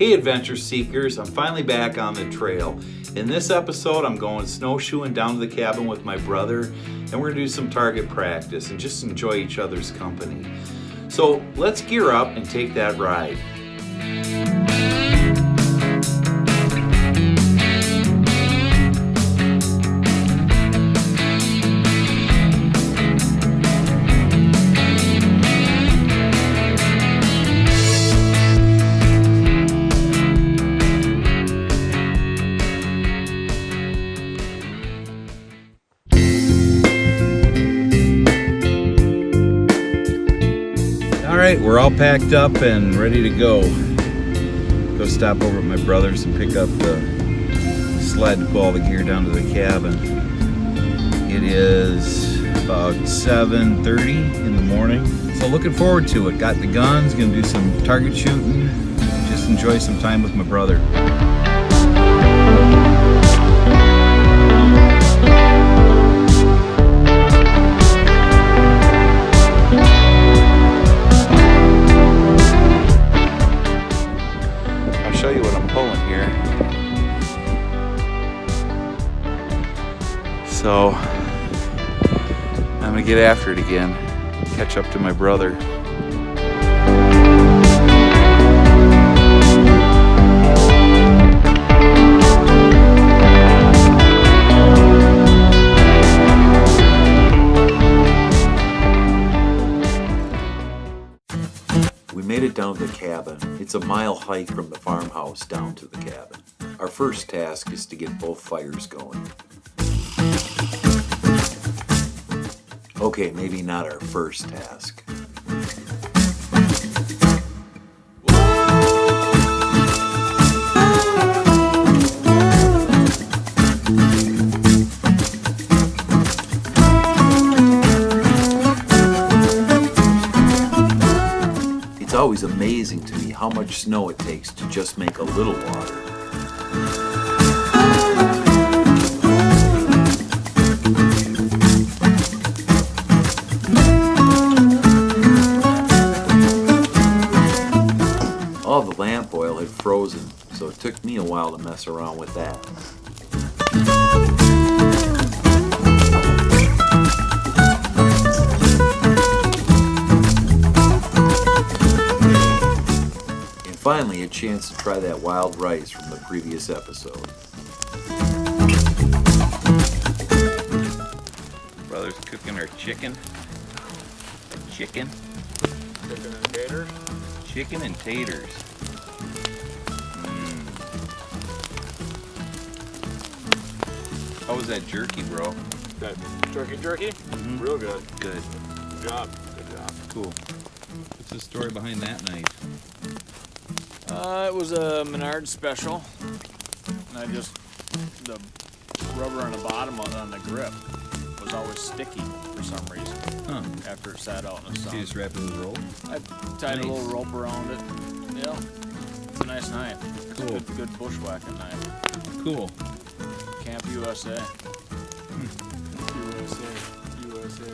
Hey adventure seekers, I'm finally back on the trail. In this episode I'm going snowshoeing down to the cabin with my brother, and we're going to do some target practice and just enjoy each other's company. So let's gear up and take that ride. Alright, we're all packed up and ready to go. Go stop over at my brother's and pick up the sled to pull all the gear down to the cabin. It is about 7:30 in the morning, so looking forward to it. Got the guns, gonna do some target shooting, just enjoy some time with my brother. Show you what I'm pulling here. So I'm gonna get after it again, catch up to my brother. We made it down to the cabin. It's a mile hike from the farmhouse down to the cabin. Our first task is to get both fires going. Okay, maybe not our first task. It's always amazing to me how much snow it takes to just make a little water. All the lamp oil had frozen, so it took me a while to mess around with that. Finally, a chance to try that wild rice from the previous episode. Brother's cooking our chicken. Chicken and taters. Chicken and taters. How was that jerky, bro? That jerky? Mm-hmm. Real good. Good. Good job. Cool. What's the story behind that knife? It was a Menard special, and the rubber on the bottom on the grip was always sticky for some reason. Huh. After it sat out in the sun. So you just wrapped it with a rope? I tied a little rope around it. Yeah, it's a nice knife. Cool. Good bushwhacking knife. Cool. Camp USA. USA.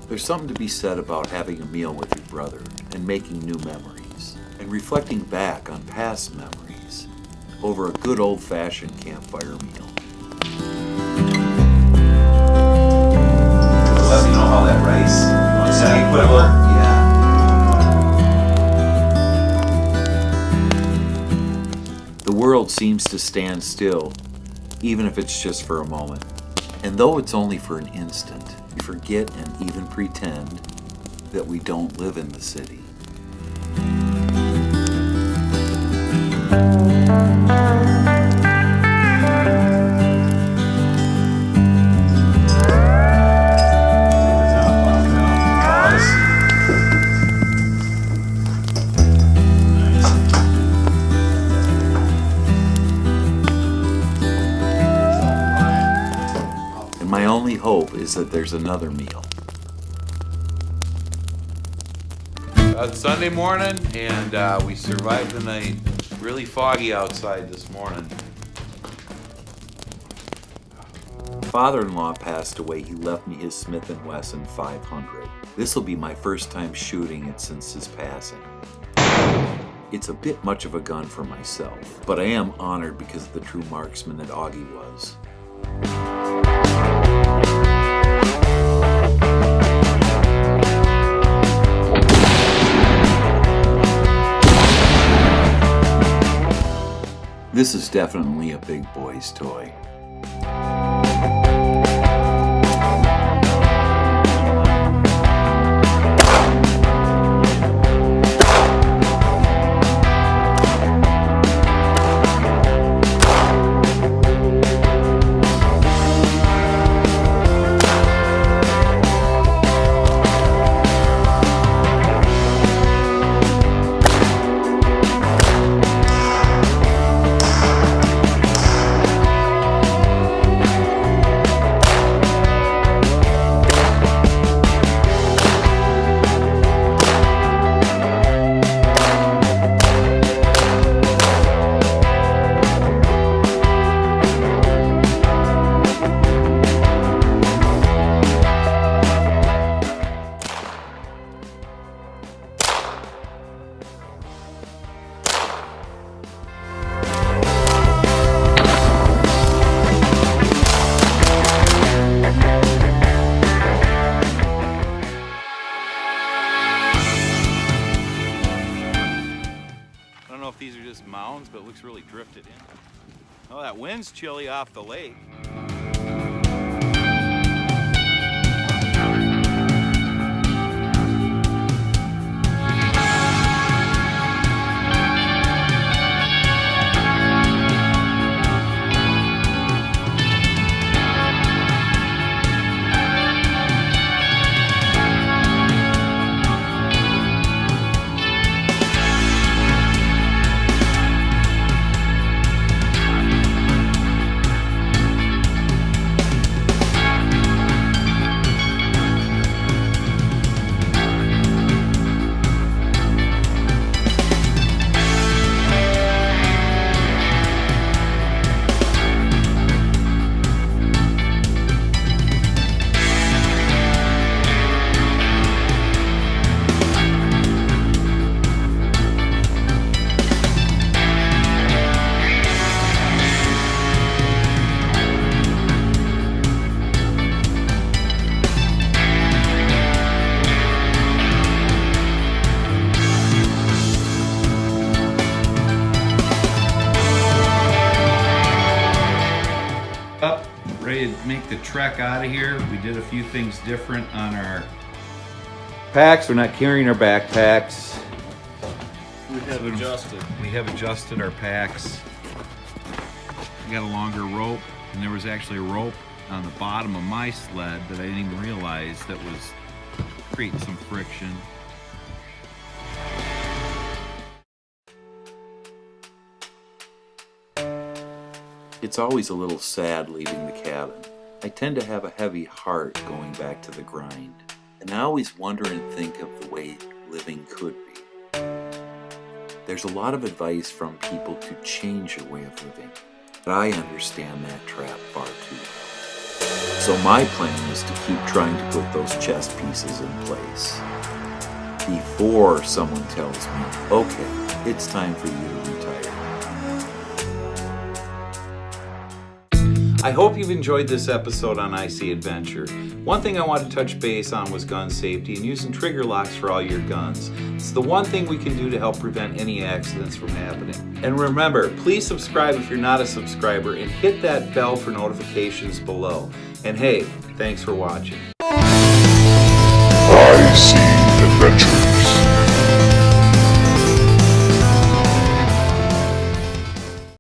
There's something to be said about having a meal with your brother and making new memories. And and reflecting back on past memories over a good old-fashioned campfire meal. Let me know how that rice. Yeah, put it up. Yeah. The world seems to stand still, even if it's just for a moment. And though it's only for an instant, we forget and even pretend that we don't live in the city. My only hope is that there's another meal. It's Sunday morning, and we survived the night. Really foggy outside this morning. Father-in-law passed away. He left me his Smith & Wesson 500. This will be my first time shooting it since his passing. It's a bit much of a gun for myself, but I am honored because of the true marksman that Augie was. This is definitely a big boy's toy. I don't know if these are just mounds, but it looks really drifted in. Oh, that wind's chilly off the lake. Up, ready to make the trek out of here. We did a few things different on our packs. We're not carrying our backpacks. We have adjusted our packs. We got a longer rope, and there was actually a rope on the bottom of my sled that I didn't even realize that was creating some friction. It's always a little sad leaving the cabin. I tend to have a heavy heart going back to the grind, and I always wonder and think of the way living could be. There's a lot of advice from people to change your way of living, but I understand that trap far too well. So my plan is to keep trying to put those chess pieces in place before someone tells me, okay, it's time for you to retire. I hope you've enjoyed this episode on IC Adventure. One thing I want to touch base on was gun safety and using trigger locks for all your guns. It's the one thing we can do to help prevent any accidents from happening. And remember, please subscribe if you're not a subscriber and hit that bell for notifications below. And hey, thanks for watching. IC Adventure.